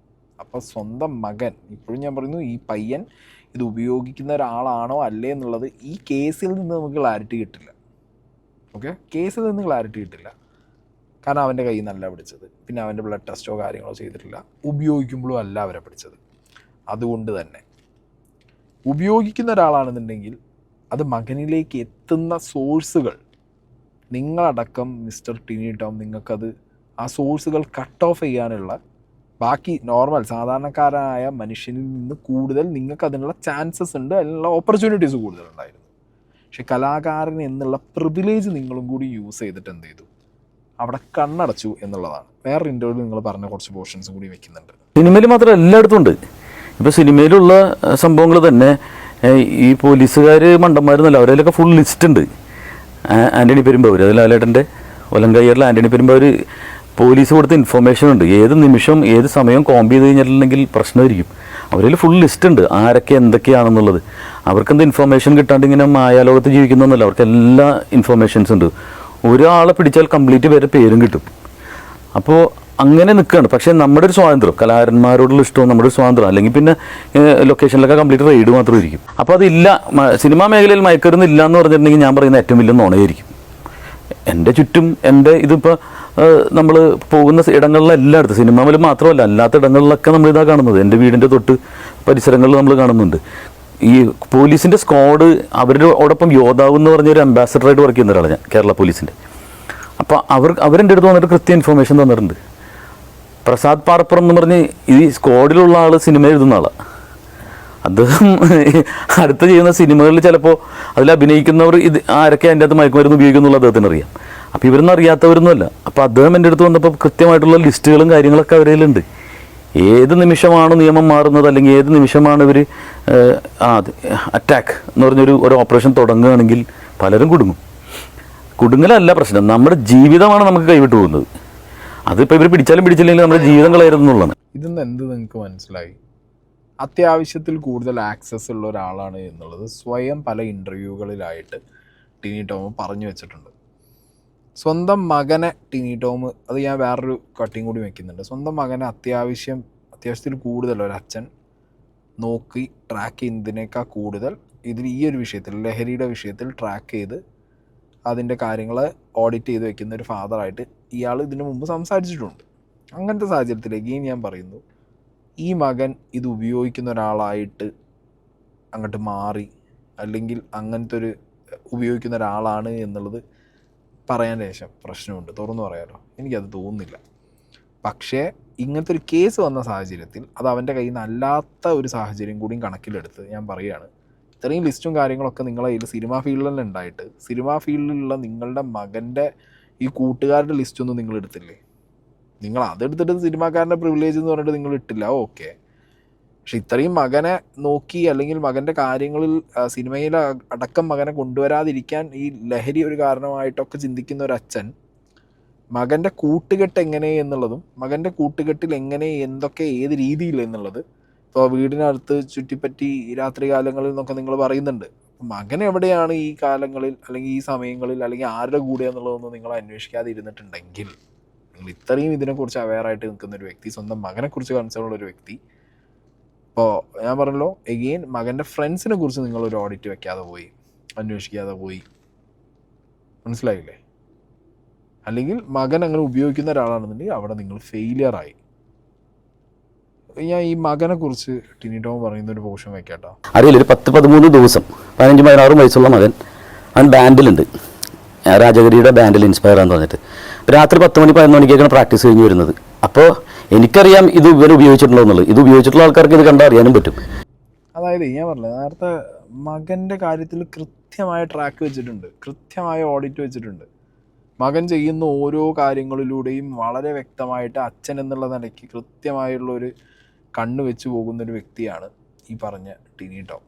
അപ്പോൾ സ്വന്തം മകൻ, ഇപ്പോഴും ഞാൻ പറയുന്നു, ഈ പയ്യൻ ഇത് ഉപയോഗിക്കുന്ന ഒരാളാണോ അല്ലേ എന്നുള്ളത് ഈ കേസിൽ നിന്ന് നമുക്ക് ക്ലാരിറ്റി കിട്ടില്ല. ഓക്കെ, കേസിൽ നിന്ന് ക്ലാരിറ്റി കിട്ടില്ല. കാരണം അവൻ്റെ കയ്യിൽ നിന്നല്ല പിടിച്ചത്, പിന്നെ അവൻ്റെ ബ്ലഡ് ടെസ്റ്റോ കാര്യങ്ങളോ ചെയ്തിട്ടില്ല, ഉപയോഗിക്കുമ്പോഴും അല്ല അവരെ പിടിച്ചത്. അതുകൊണ്ട് തന്നെ ഉപയോഗിക്കുന്ന ഒരാളാണെന്നുണ്ടെങ്കിൽ അത് മകനിലേക്ക് എത്തുന്ന സോഴ്സുകൾ, നിങ്ങളടക്കം മിസ്റ്റർ ടിനി ടോം, നിങ്ങൾക്കത് ആ സോഴ്സുകൾ കട്ട് ഓഫ് ചെയ്യാനുള്ള, ബാക്കി നോർമൽ സാധാരണക്കാരായ മനുഷ്യനിൽ നിന്ന് കൂടുതൽ നിങ്ങൾക്ക് അതിനുള്ള ചാൻസസ് ഉണ്ട്, അതിനുള്ള ഓപ്പർച്യൂണിറ്റീസ് കൂടുതലുണ്ടായിരുന്നു. പക്ഷെ കലാകാരൻ എന്നുള്ള പ്രിവിലേജ് നിങ്ങളും കൂടി യൂസ് ചെയ്തിട്ട് എന്ത് ചെയ്തു? അവിടെ കണ്ണടച്ചു എന്നുള്ളതാണ്. വേറെ ഇൻ്റർവ്യൂവിൽ നിങ്ങൾ പറഞ്ഞ കുറച്ച് പോർഷൻസ് കൂടി വെക്കുന്നുണ്ട്. സിനിമയിൽ മാത്രം എല്ലായിടത്തും ഉണ്ട്. ഇപ്പോൾ സിനിമയിലുള്ള സംഭവങ്ങൾ തന്നെ ഈ പോലീസുകാർ മണ്ടന്മാരെന്നല്ല, അവരിലൊക്കെ ഫുൾ ലിസ്റ്റ് ഉണ്ട്. ആൻ്റണി പെരുമ്പാവൂർ, അതിൽ ലാലേട്ടൻ്റെ വലങ്കയ്യറിൽ ആൻ്റണി പെരുമ്പാവൂർ പോലീസ് കൊടുത്ത ഇൻഫർമേഷൻ ഉണ്ട്. ഏത് നിമിഷം ഏത് സമയം കോമ്പ് ചെയ്ത് കഴിഞ്ഞിട്ടുണ്ടെങ്കിൽ പ്രശ്നമായിരിക്കും. അവരിൽ ഫുൾ ലിസ്റ്റ് ഉണ്ട് ആരൊക്കെ എന്തൊക്കെയാണെന്നുള്ളത്. അവർക്കെന്ത് ഇൻഫർമേഷൻ കിട്ടാണ്ട് ഇങ്ങനെ മായാലോകത്ത് ജീവിക്കുന്നൊന്നുമല്ല, അവർക്ക് എല്ലാ ഇൻഫർമേഷൻസ് ഉണ്ട്. ഒരാളെ പിടിച്ചാൽ കംപ്ലീറ്റ് പേരെ പേരും കിട്ടും. അപ്പോൾ അങ്ങനെ നിൽക്കുകയാണ്. പക്ഷേ നമ്മുടെ ഒരു സ്വാതന്ത്ര്യം, കലാകാരന്മാരോടുള്ള ഇഷ്ടവും നമ്മുടെ ഒരു സ്വാതന്ത്ര്യം, അല്ലെങ്കിൽ പിന്നെ ലൊക്കേഷനിലൊക്കെ കംപ്ലീറ്റ് റെയ്ഡ് മാത്രമായിരിക്കും. അപ്പോൾ അതില്ല, സിനിമാ മേഖലയിൽ മയക്കരുന്നില്ല എന്ന് പറഞ്ഞിട്ടുണ്ടെങ്കിൽ ഞാൻ പറയുന്ന ഏറ്റവും വലിയ നുണയായിരിക്കും. എൻ്റെ ചുറ്റും എൻ്റെ ഇതിപ്പോൾ നമ്മൾ പോകുന്ന ഇടങ്ങളിലെല്ലായിടത്തും സിനിമയിൽ മാത്രമല്ല അല്ലാത്ത ഇടങ്ങളിലൊക്കെ നമ്മളിതാ കാണുന്നത്. എൻ്റെ വീടിൻ്റെ തൊട്ട് പരിസരങ്ങളിൽ നമ്മൾ കാണുന്നുണ്ട്. ഈ പോലീസിൻ്റെ സ്ക്വാഡ് അവരോടൊപ്പം യോദ്ധാവ് എന്ന് പറഞ്ഞൊരു അംബാസഡറായിട്ട് വർക്ക് ചെയ്യുന്ന ഒരാളാണ് ഞാൻ, കേരള പോലീസിൻ്റെ. അപ്പോൾ അവരെൻ്റെ അടുത്ത് വന്നിട്ട് കൃത്യ ഇൻഫർമേഷൻ തന്നിട്ടുണ്ട്. പ്രസാദ് പാറപ്പുറം എന്ന് പറഞ്ഞ് ഈ സ്ക്വാഡിലുള്ള ആൾ സിനിമ എഴുതുന്ന ആളാണ്. അദ്ദേഹം അടുത്ത് ചെയ്യുന്ന സിനിമകളിൽ ചിലപ്പോൾ അതിൽ അഭിനയിക്കുന്നവർ ആരൊക്കെ അതിൻ്റെ അകത്ത് മയക്കുമരുന്ന് ഉപയോഗിക്കുന്നുള്ള അദ്ദേഹത്തിന് അറിയാം. അപ്പോൾ ഇവരൊന്നും അറിയാത്തവരൊന്നുമല്ല. അപ്പോൾ അദ്ദേഹം എൻ്റെ അടുത്ത് വന്നപ്പോൾ കൃത്യമായിട്ടുള്ള ലിസ്റ്റുകളും കാര്യങ്ങളൊക്കെ അവരിലുണ്ട്. ഏത് നിമിഷമാണ് നിയമം മാറുന്നത്, അല്ലെങ്കിൽ ഏത് നിമിഷമാണ് ഇവർ അറ്റാക്ക് എന്ന് പറഞ്ഞൊരു ഓപ്പറേഷൻ തുടങ്ങുകയാണെങ്കിൽ പലരും കുടുങ്ങലല്ല പ്രശ്നം, നമ്മുടെ ജീവിതമാണ് നമുക്ക് കൈവിട്ട് പോകുന്നത്. അതിപ്പോൾ ഇവർ പിടിച്ചാലും പിടിച്ചില്ലെങ്കിൽ നമ്മുടെ ജീവിതം കളയരുത് എന്നുള്ളതാണ്. ഇതെന്ന് എന്ത് നിങ്ങൾക്ക് മനസ്സിലായി? അത്യാവശ്യത്തിൽ കൂടുതൽ ആക്സസ് ഉള്ള ഒരാളാണ് എന്നുള്ളത് സ്വയം പല ഇൻ്റർവ്യൂകളിലായിട്ട് ടിനി ടോം പറഞ്ഞു വെച്ചിട്ടുണ്ട്. സ്വന്തം മകനെ ടിനി ടോം, അത് ഞാൻ വേറൊരു കട്ടിങ് കൂടി വെക്കുന്നുണ്ട്, സ്വന്തം മകനെ അത്യാവശ്യത്തിൽ കൂടുതൽ ഒരച്ഛൻ നോക്കി ട്രാക്ക് ചെയ്യുന്നതിനേക്കാൾ കൂടുതൽ ഇതിൽ ഈ ഒരു വിഷയത്തിൽ, ലഹരിയുടെ വിഷയത്തിൽ ട്രാക്ക് ചെയ്ത് അതിൻ്റെ കാര്യങ്ങൾ ഓഡിറ്റ് ചെയ്ത് വെക്കുന്ന ഒരു ഫാദറായിട്ട് ഇയാൾ ഇതിനു മുമ്പ് സംസാരിച്ചിട്ടുണ്ട്. അങ്ങനത്തെ സാഹചര്യത്തിലേക്ക് ഞാൻ പറയുന്നു, ഈ മകൻ ഇത് ഉപയോഗിക്കുന്ന ഒരാളായിട്ട് അങ്ങോട്ട് മാറി, അല്ലെങ്കിൽ അങ്ങനത്തെ ഒരു ഉപയോഗിക്കുന്ന ഒരാളാണ് എന്നുള്ളത് പറയാൻ ശേഷം പ്രശ്നമുണ്ട്, തുറന്നു പറയാലോ, എനിക്കത് തോന്നുന്നില്ല. പക്ഷേ ഇങ്ങനത്തെ ഒരു കേസ് വന്ന സാഹചര്യത്തിൽ അത് അവൻ്റെ കയ്യിൽ നിന്ന് അല്ലാത്ത ഒരു സാഹചര്യം കൂടിയും കണക്കിലെടുത്ത് ഞാൻ പറയുകയാണ്, ഇത്രയും ലിസ്റ്റും കാര്യങ്ങളൊക്കെ നിങ്ങളെ കയ്യിൽ സിനിമാ ഫീൽഡിൽ തന്നെ ഉണ്ടായിട്ട് സിനിമാ ഫീൽഡിലുള്ള നിങ്ങളുടെ മകൻ്റെ ഈ കൂട്ടുകാരുടെ ലിസ്റ്റൊന്നും നിങ്ങൾ എടുത്തില്ലേ? നിങ്ങൾ അതെടുത്തിട്ട് സിനിമാക്കാരൻ്റെ പ്രിവിലേജ് എന്ന് പറഞ്ഞിട്ട് നിങ്ങൾ ഇട്ടില്ല, ഓക്കെ. പക്ഷെ ഇത്രയും മകനെ നോക്കി അല്ലെങ്കിൽ മകൻ്റെ കാര്യങ്ങളിൽ സിനിമയിൽ അടക്കം മകനെ കൊണ്ടുവരാതിരിക്കാൻ ഈ ലഹരി ഒരു കാരണമായിട്ടൊക്കെ ചിന്തിക്കുന്ന ഒരു അച്ഛൻ മകൻ്റെ കൂട്ടുകെട്ട് എങ്ങനെ എന്നുള്ളതും മകൻ്റെ കൂട്ടുകെട്ടിൽ എങ്ങനെ എന്തൊക്കെ ഏത് രീതിയിൽ എന്നുള്ളത്, ഇപ്പോൾ വീടിനടുത്ത് ചുറ്റിപ്പറ്റി രാത്രി കാലങ്ങളിൽ നിന്നൊക്കെ നിങ്ങൾ പറയുന്നുണ്ട്. മകൻ എവിടെയാണ് ഈ കാലങ്ങളിൽ അല്ലെങ്കിൽ ഈ സമയങ്ങളിൽ അല്ലെങ്കിൽ ആരുടെ കൂടെയാണെന്നുള്ളതൊന്നും നിങ്ങൾ അന്വേഷിക്കാതെ ഇരുന്നിട്ടുണ്ടെങ്കിൽ, നിങ്ങൾ ഇത്രയും ഇതിനെക്കുറിച്ച് അവെയറായിട്ട് നിൽക്കുന്ന ഒരു വ്യക്തി, സ്വന്തം മകനെക്കുറിച്ച് കൺസേൺ ഉള്ള ഒരു വ്യക്തി, ഇപ്പോൾ ഞാൻ പറഞ്ഞല്ലോ എഗെയിൻ മകൻ്റെ ഫ്രണ്ട്സിനെ കുറിച്ച് നിങ്ങളൊരു ഓഡിറ്റ് വെക്കാതെ പോയി, അന്വേഷിക്കാതെ പോയി, മനസ്സിലായില്ലേ? അല്ലെങ്കിൽ മകൻ അങ്ങനെ ഉപയോഗിക്കുന്ന ഒരാളാണെന്നുണ്ടെങ്കിൽ അവിടെ നിങ്ങൾ ഫെയിലിയറായി. ഞാൻ ഈ മകനെ കുറിച്ച് ടിനി ടോം പറയുന്ന ഒരു പോർഷൻ വെക്കാട്ടോ. അറിയില്ല, ഒരു 10-13 ദിവസം 15-16 വയസ്സുള്ള മകൻ അവൻ ബാൻഡിലുണ്ട്, രാജഗിരിയുടെ ബാൻഡിൽ ഇൻസ്പയർ ആണെന്ന് പറഞ്ഞിട്ട് രാത്രി 10 മണി 11 മണിക്കാണ് പ്രാക്ടീസ് കഴിഞ്ഞ് വരുന്നത്. അപ്പോൾ എനിക്കറിയാം ഇത് ഇവർ ഉപയോഗിച്ചിട്ടുണ്ടോ എന്നുള്ളത്. ഇത് ഉപയോഗിച്ചിട്ടുള്ള ആൾക്കാർക്ക് ഇത് കണ്ടറിയാനും പറ്റും. അതായത് ഞാൻ പറഞ്ഞത് നേരത്തെ മകൻ്റെ കാര്യത്തിൽ കൃത്യമായ ട്രാക്ക് വെച്ചിട്ടുണ്ട്, കൃത്യമായ ഓഡിറ്റ് വെച്ചിട്ടുണ്ട്. മകൻ ചെയ്യുന്ന ഓരോ കാര്യങ്ങളിലൂടെയും വളരെ വ്യക്തമായിട്ട് അച്ഛൻ എന്നുള്ള നിലയ്ക്ക് കൃത്യമായുള്ളൊരു കണ്ണ് വെച്ച് പോകുന്നൊരു വ്യക്തിയാണ് ഈ പറഞ്ഞ ടിനി ടോം.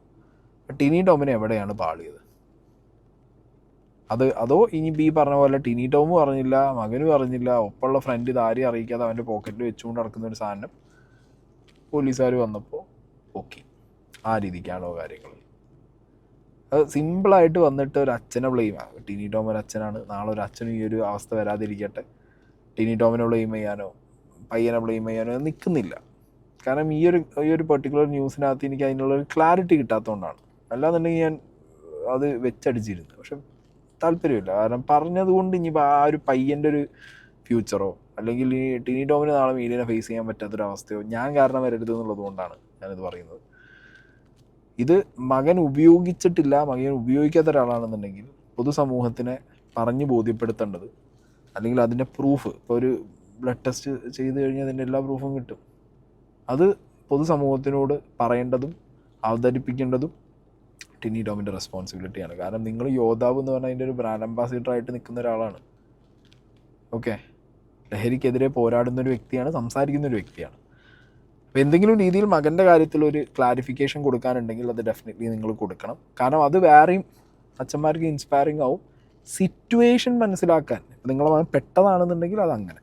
ടിനി ടോമിനെ എവിടെയാണ് പാളിയത്? അതോ ഇനിയിപ്പോൾ ഈ പറഞ്ഞ പോലെ ടിനി ടോമും പറഞ്ഞില്ല, മകനും പറഞ്ഞില്ല, ഒപ്പമുള്ള ഫ്രണ്ട് ഇത് ആരെയും അറിയിക്കാതെ അവൻ്റെ പോക്കറ്റിൽ വെച്ചുകൊണ്ട് നടക്കുന്ന ഒരു സാധനം പോലീസുകാർ വന്നപ്പോൾ ഓക്കെ, ആ രീതിക്കാണോ കാര്യങ്ങൾ? അത് സിമ്പിളായിട്ട് വന്നിട്ട് ഒരു അച്ഛനെ ബ്ലെയിം, ടിനി ടോം ഒരു അച്ഛനാണ്, നാളെ ഒരു അച്ഛനും ഈ ഒരു അവസ്ഥ വരാതിരിക്കട്ടെ, ടിനി ടോമിനെ ബ്ലെയിം ചെയ്യാനോ പയ്യനെ ബ്ലെയിം ചെയ്യാനോ നിൽക്കുന്നില്ല. കാരണം ഈ ഒരു പെർട്ടിക്കുലർ ന്യൂസിനകത്ത് എനിക്ക് അതിനുള്ളൊരു ക്ലാരിറ്റി കിട്ടാത്തതുകൊണ്ടാണ്. അല്ലാന്നുണ്ടെങ്കിൽ ഞാൻ അത് വെച്ചടിച്ചിരുന്നു. പക്ഷെ താല്പര്യമില്ല, കാരണം പറഞ്ഞതുകൊണ്ട് ഇനിയിപ്പോൾ ആ ഒരു പയ്യൻ്റെ ഒരു ഫ്യൂച്ചറോ അല്ലെങ്കിൽ ഈ ടിനി ടോമിന് നാളെ മീഡിയനെ ഫേസ് ചെയ്യാൻ പറ്റാത്തൊരവസ്ഥയോ ഞാൻ കാരണം വരരുത് എന്നുള്ളത് കൊണ്ടാണ് ഞാനിത് പറയുന്നത്. ഇത് മകൻ ഉപയോഗിച്ചിട്ടില്ല, മകൻ ഉപയോഗിക്കാത്ത ഒരാളാണെന്നുണ്ടെങ്കിൽ പൊതുസമൂഹത്തിനെ പറഞ്ഞ് ബോധ്യപ്പെടുത്തേണ്ടത്, അല്ലെങ്കിൽ അതിൻ്റെ പ്രൂഫ്, ഇപ്പോൾ ഒരു ബ്ലഡ് ടെസ്റ്റ് ചെയ്ത് കഴിഞ്ഞാൽ അതിൻ്റെ എല്ലാ പ്രൂഫും കിട്ടും. അത് പൊതുസമൂഹത്തിനോട് പറയേണ്ടതും അവതരിപ്പിക്കേണ്ടതും ടിനി ടോമിൻ്റെ റെസ്പോൺസിബിലിറ്റിയാണ്. കാരണം നിങ്ങൾ യോദ്ധാവ് എന്ന് പറഞ്ഞാൽ അതിൻ്റെ ഒരു ബ്രാൻഡ് അംബാസിഡറായിട്ട് നിൽക്കുന്ന ഒരാളാണ്. ഓക്കെ, ലഹരിക്കെതിരെ പോരാടുന്ന ഒരു വ്യക്തിയാണ്, സംസാരിക്കുന്ന ഒരു വ്യക്തിയാണ്. അപ്പോൾ എന്തെങ്കിലും രീതിയിൽ മകൻ്റെ കാര്യത്തിൽ ഒരു ക്ലാരിഫിക്കേഷൻ കൊടുക്കാനുണ്ടെങ്കിൽ അത് ഡെഫിനറ്റ്ലി നിങ്ങൾ കൊടുക്കണം. കാരണം അത് വേറെയും അച്ഛന്മാർക്ക് ഇൻസ്പയറിംഗ് ആവും. സിറ്റുവേഷൻ മനസ്സിലാക്കാൻ ഇപ്പോൾ നിങ്ങളെ മകൻ പെട്ടതാണെന്നുണ്ടെങ്കിൽ അതങ്ങനെ,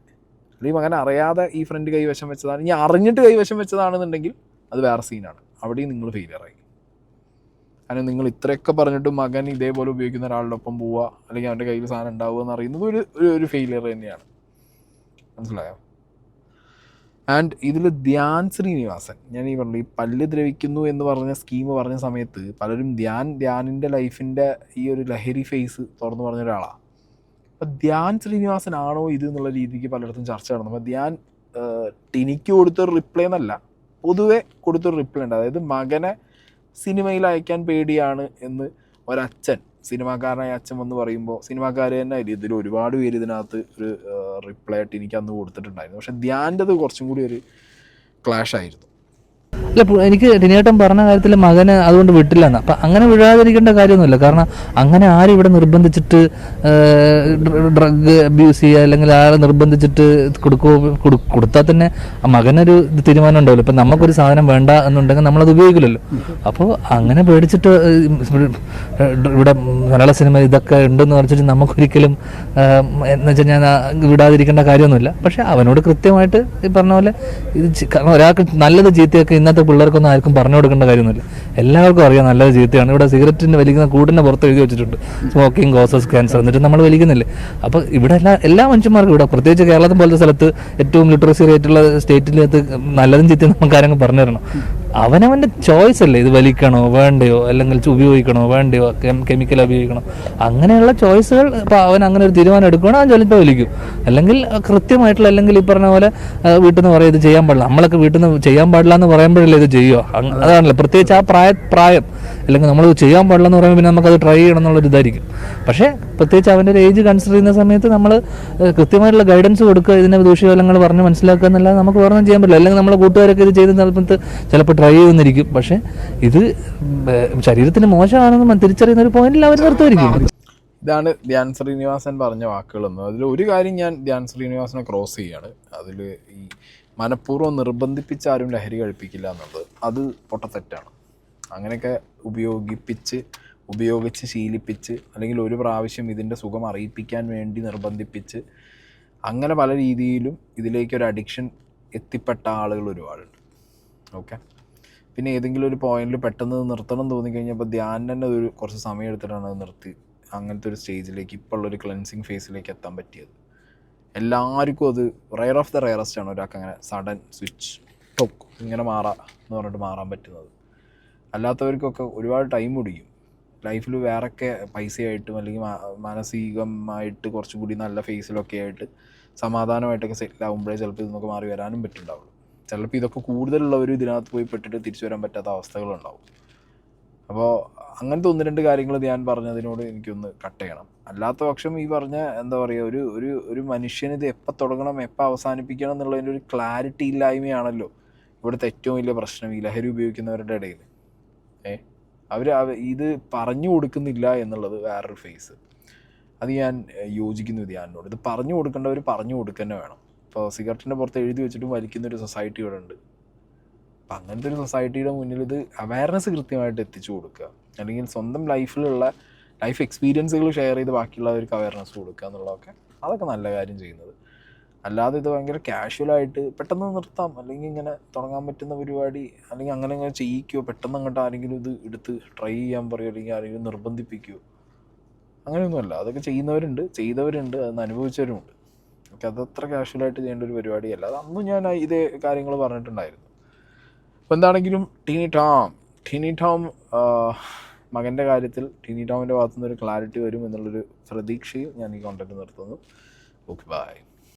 അല്ലെങ്കിൽ മകൻ അറിയാതെ ഈ ഫ്രണ്ട് കൈവശം വെച്ചതാണ്, ഇനി അറിഞ്ഞിട്ട് കൈവശം വെച്ചതാണെന്നുണ്ടെങ്കിൽ അത് വേറെ സീനാണ്, അവിടെയും നിങ്ങൾ ഫെയിലിയറായി. കാരണം നിങ്ങൾ ഇത്രയൊക്കെ പറഞ്ഞിട്ട് മകൻ ഇതേപോലെ ഉപയോഗിക്കുന്ന ഒരാളുടെ ഒപ്പം പോവുക, അല്ലെങ്കിൽ അവൻ്റെ കയ്യിൽ സാധനം ഉണ്ടാവുക എന്ന് അറിയുന്നത് ഒരു ഫെയിലിയർ തന്നെയാണ്. മനസ്സിലായോ? ആൻഡ് ഇതിൽ ധ്യാൻ ശ്രീനിവാസൻ, ഞാൻ ഈ പറഞ്ഞു ഈ പല്ല് ദ്രവിക്കുന്നു എന്ന് പറഞ്ഞ സ്കീം പറഞ്ഞ സമയത്ത് പലരും ധ്യാനിൻ്റെ ലൈഫിൻ്റെ ഈ ഒരു ലഹരി ഫേസ് തുറന്നു പറഞ്ഞ ഒരാളാണ്. അപ്പോൾ ധ്യാൻ ശ്രീനിവാസനാണോ ഇത് എന്നുള്ള രീതിക്ക് പലയിടത്തും ചർച്ച നടന്നു. അപ്പോൾ ധ്യാൻ ടിനിക്ക് കൊടുത്തൊരു റിപ്ലൈ എന്നല്ല, പൊതുവെ കൊടുത്തൊരു റിപ്ലൈ ഉണ്ട്. അതായത് മകനെ സിനിമയിൽ അയക്കാൻ പേടിയാണ് എന്ന് ഒരച്ഛൻ, സിനിമാക്കാരനായ അച്ഛൻ വന്ന് പറയുമ്പോൾ, സിനിമാക്കാർ തന്നെ ഇതിൽ ഒരുപാട് പേര് ഇതിനകത്ത് ഒരു റിപ്ലൈ ആയിട്ട് എനിക്ക് അന്ന് കൊടുത്തിട്ടുണ്ടായിരുന്നു. പക്ഷെ ധ്യാൻ്റെത് കുറച്ചും കൂടി ഒരു ക്ലാഷ് ആയിരുന്നു. അല്ല, എനിക്ക് ടിനിയേട്ടൻ പറഞ്ഞ കാര്യത്തിൽ മകന് അതുകൊണ്ട് വിട്ടില്ലെന്ന്. അപ്പം അങ്ങനെ വിടാതിരിക്കേണ്ട കാര്യമൊന്നുമില്ല. കാരണം അങ്ങനെ ആരും ഇവിടെ നിർബന്ധിച്ചിട്ട് ഡ്രഗ് അബ്യൂസ് ചെയ്യുക അല്ലെങ്കിൽ ആളെ നിർബന്ധിച്ചിട്ട് കൊടുത്താൽ തന്നെ ആ മകനൊരു തീരുമാനം ഉണ്ടാവില്ല. ഇപ്പം നമുക്കൊരു സാധനം വേണ്ട എന്നുണ്ടെങ്കിൽ നമ്മളത് ഉപയോഗിക്കില്ലല്ലോ. അപ്പോൾ അങ്ങനെ പേടിച്ചിട്ട് ഇവിടെ മലയാള സിനിമ ഇതൊക്കെ ഉണ്ടെന്ന് പറഞ്ഞിട്ട് നമുക്കൊരിക്കലും എന്ന് വെച്ചാൽ ഞാൻ വിടാതിരിക്കേണ്ട കാര്യമൊന്നുമില്ല. പക്ഷെ അവനോട് കൃത്യമായിട്ട് ഈ പറഞ്ഞ പോലെ ഇത് കാരണം ഒരാൾക്ക് നല്ലത് ചീത്തയൊക്കെ ഇന്നത്തെ പിള്ളേർക്കൊന്നും ആർക്കും പറഞ്ഞു കൊടുക്കേണ്ട കാര്യമൊന്നുമില്ല. എല്ലാവർക്കും അറിയാം നല്ലത് ചീത്തയാണ്. ഇവിടെ സിഗരറ്റിന് വലിക്കുന്ന കൂടിൻ്റെ പുറത്ത് എഴുതി വെച്ചിട്ടുണ്ട് സ്മോക്കിംഗ് കോസസ് ക്യാൻസർ, എന്നിട്ട് നമ്മൾ വലിക്കുന്നില്ലേ. അപ്പോൾ ഇവിടെ എല്ലാ മനുഷ്യന്മാർക്കും ഇവിടെ, പ്രത്യേകിച്ച് കേരളത്തിൽ പോലത്തെ സ്ഥലത്ത് ഏറ്റവും ലിറ്ററസി റേറ്റുള്ള സ്റ്റേറ്റിനകത്ത് നല്ലതും ചീത്തയും നമുക്ക് ആരെങ്കിലും പറഞ്ഞു തരണം. അവനവൻ്റെ ചോയ്സ് അല്ലേ ഇത് വലിക്കണോ വേണ്ടയോ, അല്ലെങ്കിൽ ഉപയോഗിക്കണോ വേണ്ടയോ, കെമിക്കൽ ഉപയോഗിക്കണോ, അങ്ങനെയുള്ള ചോയ്സുകൾ. ഇപ്പോൾ അവൻ അങ്ങനെ ഒരു തീരുമാനം എടുക്കുകയാണോ അവൻ ചിലപ്പോൾ വലിക്കും. അല്ലെങ്കിൽ കൃത്യമായിട്ടുള്ള, അല്ലെങ്കിൽ ഈ പറഞ്ഞ പോലെ വീട്ടിൽ നിന്ന് പറയാം ഇത് ചെയ്യാൻ പാടില്ല. നമ്മളൊക്കെ വീട്ടിൽ നിന്ന് ചെയ്യാൻ പാടില്ല എന്ന് പറയുമ്പോഴല്ലേ ഇത് ചെയ്യുമോ? അതാണല്ലോ പ്രത്യേകിച്ച് ആ പ്രായം. അല്ലെങ്കിൽ നമ്മൾ ചെയ്യാൻ പാടില്ല എന്ന് പറയുമ്പോൾ പിന്നെ നമുക്കത് ട്രൈ ചെയ്യണം എന്നുള്ളൊരു ഇതായിരിക്കും. പക്ഷേ പ്രത്യേകിച്ച് അവൻ്റെ ഒരു ഏജ് കൺസിഡർ ചെയ്യുന്ന സമയത്ത് നമ്മൾ കൃത്യമായിട്ടുള്ള ഗൈഡൻസ് കൊടുക്കുക, ഇതിൻ്റെ ദൂഷ്യഫലങ്ങൾ പറഞ്ഞ് മനസ്സിലാക്കുക എന്നല്ലാതെ നമുക്ക് വേറെ ചെയ്യാൻ പറ്റില്ല. അല്ലെങ്കിൽ നമ്മളെ കൂട്ടുകാരൊക്കെ ഇത് ചെയ്ത സമയത്ത് ചിലപ്പോൾ ട്രൈ ചെയ്യുന്നിരിക്കും. പക്ഷേ ഇത് ശരീരത്തിന് മോശമാണെന്ന് തിരിച്ചറിയുന്ന ഒരു പോയിന്റിൽ അവർ നിർത്തുമായിരിക്കും. ഇതാണ് ധ്യാൻ ശ്രീനിവാസൻ പറഞ്ഞ വാക്കുകളൊന്നും. അതിൽ ഒരു കാര്യം ഞാൻ ധ്യാൻ ശ്രീനിവാസനെ ക്രോസ് ചെയ്യാണ്. അതിൽ ഈ മനഃപൂർവ്വം നിർബന്ധിപ്പിച്ച് ആരും ലഹരി കഴിപ്പിക്കില്ല എന്നുള്ളത് അത് പൊട്ടത്തെറ്റാണ്. അങ്ങനെയൊക്കെ ഉപയോഗിച്ച് ശീലിപ്പിച്ച്, അല്ലെങ്കിൽ ഒരു പ്രാവശ്യം ഇതിൻ്റെ സുഖം അറിയിപ്പിക്കാൻ വേണ്ടി നിർബന്ധിപ്പിച്ച്, അങ്ങനെ പല രീതിയിലും ഇതിലേക്കൊരു അഡിക്ഷൻ എത്തിപ്പെട്ട ആളുകൾ ഒരുപാടുണ്ട്. ഓക്കെ, പിന്നെ ഏതെങ്കിലും ഒരു പോയിന്റിൽ പെട്ടെന്ന് നിർത്തണം തോന്നിക്കഴിഞ്ഞപ്പോൾ ധ്യാൻ തന്നെ ഒരു കുറച്ച് സമയം എടുത്തിട്ടാണ് അത് നിർത്തി അങ്ങനത്തെ ഒരു സ്റ്റേജിലേക്ക്, ഇപ്പോൾ ഉള്ളൊരു ക്ലെൻസിങ് ഫേസിലേക്ക് എത്താൻ പറ്റിയത്. എല്ലാവർക്കും അത് റെയർ ഓഫ് ദ റെയറസ്റ്റ് ആണ് ഒരാൾക്ക് അങ്ങനെ സഡൻ സ്വിച്ച് ടോക്ക് ഇങ്ങനെ എന്ന് പറഞ്ഞിട്ട് മാറാൻ പറ്റുന്നത്. അല്ലാത്തവർക്കൊക്കെ ഒരുപാട് ടൈം പിടിക്കും. ലൈഫിൽ വേറൊക്കെ പൈസയായിട്ടും അല്ലെങ്കിൽ മാനസികമായിട്ട് കുറച്ചും കൂടി നല്ല ഫേസിലൊക്കെ ആയിട്ട് സമാധാനമായിട്ടൊക്കെ സെറ്റിൽ ആകുമ്പോഴേ ചിലപ്പോൾ ഇതൊക്കെ മാറി വരാനും പറ്റുന്നുണ്ടാവുള്ളൂ. ചിലപ്പോൾ ഇതൊക്കെ കൂടുതലുള്ളവർ ഇതിനകത്ത് പോയി പെട്ടിട്ട് തിരിച്ചു വരാൻ പറ്റാത്ത അവസ്ഥകളുണ്ടാവും. അപ്പോൾ അങ്ങനത്തെ ഒന്ന് രണ്ട് കാര്യങ്ങൾ ഞാൻ പറഞ്ഞതിനോട് എനിക്കൊന്ന് കട്ട് ചെയ്യണം. അല്ലാത്ത പക്ഷം ഈ പറഞ്ഞ എന്താ പറയുക, ഒരു മനുഷ്യന് ഇത് എപ്പോൾ തുടങ്ങണം എപ്പോൾ അവസാനിപ്പിക്കണം എന്നുള്ളതിൻ്റെ ഒരു ക്ലാരിറ്റി ഇല്ലായ്മയാണല്ലോ ഇവിടുത്തെ ഏറ്റവും വലിയ പ്രശ്നം ഈ ലഹരി ഉപയോഗിക്കുന്നവരുടെ ഇടയിൽ. അവർ ഇത് പറഞ്ഞു കൊടുക്കുന്നില്ല എന്നുള്ളത് വേറൊരു ഫേസ്. അത് ഞാൻ യോജിക്കുന്നു ധ്യാനോട്. ഇത് പറഞ്ഞു കൊടുക്കേണ്ടവർ പറഞ്ഞു കൊടുക്കുക തന്നെ വേണം. ഇപ്പോൾ സിഗരറ്റിൻ്റെ പുറത്ത് എഴുതി വെച്ചിട്ടും വലിക്കുന്നൊരു സൊസൈറ്റി ഇവിടെ ഉണ്ട്. അപ്പം അങ്ങനത്തെ ഒരു സൊസൈറ്റിയുടെ മുന്നിൽ ഇത് അവയർനെസ് കൃത്യമായിട്ട് എത്തിച്ചു കൊടുക്കുക, അല്ലെങ്കിൽ സ്വന്തം ലൈഫിലുള്ള ലൈഫ് എക്സ്പീരിയൻസുകൾ ഷെയർ ചെയ്ത് ബാക്കിയുള്ളവർക്ക് അവയർനെസ് കൊടുക്കുക എന്നുള്ളതൊക്കെ അതൊക്കെ നല്ല കാര്യം ചെയ്യുന്നത്. അല്ലാതെ ഇത് ഭയങ്കര കാഷ്വലായിട്ട് പെട്ടെന്ന് നിർത്താം, അല്ലെങ്കിൽ ഇങ്ങനെ തുടങ്ങാൻ പറ്റുന്ന പരിപാടി, അല്ലെങ്കിൽ അങ്ങനെ ചെയ്യിക്കുകയോ പെട്ടെന്ന് അങ്ങോട്ട് ആരെങ്കിലും ഇത് എടുത്ത് ട്രൈ ചെയ്യാൻ പറയുമോ, അല്ലെങ്കിൽ ആരെങ്കിലും നിർബന്ധിപ്പിക്കുകയോ, അങ്ങനെയൊന്നുമല്ല. അതൊക്കെ ചെയ്യുന്നവരുണ്ട്, ചെയ്തവരുണ്ട്, അതൊന്ന് അനുഭവിച്ചവരുമുണ്ട്. ഓക്കെ, അതത്ര കാഷ്വലായിട്ട് ചെയ്യേണ്ട ഒരു പരിപാടിയല്ല. അത് അന്നും ഞാൻ ഇതേ കാര്യങ്ങൾ പറഞ്ഞിട്ടുണ്ടായിരുന്നു. അപ്പോൾ എന്താണെങ്കിലും ടിനി ടോം മകൻ്റെ കാര്യത്തിൽ ടിനി ടോമിൻ്റെ ഭാഗത്തുനിന്ന് ഒരു ക്ലാരിറ്റി വരും എന്നുള്ളൊരു പ്രതീക്ഷയും ഞാൻ ഈ കോണ്ടന്റ് നിർത്തുന്നു. Okay, by.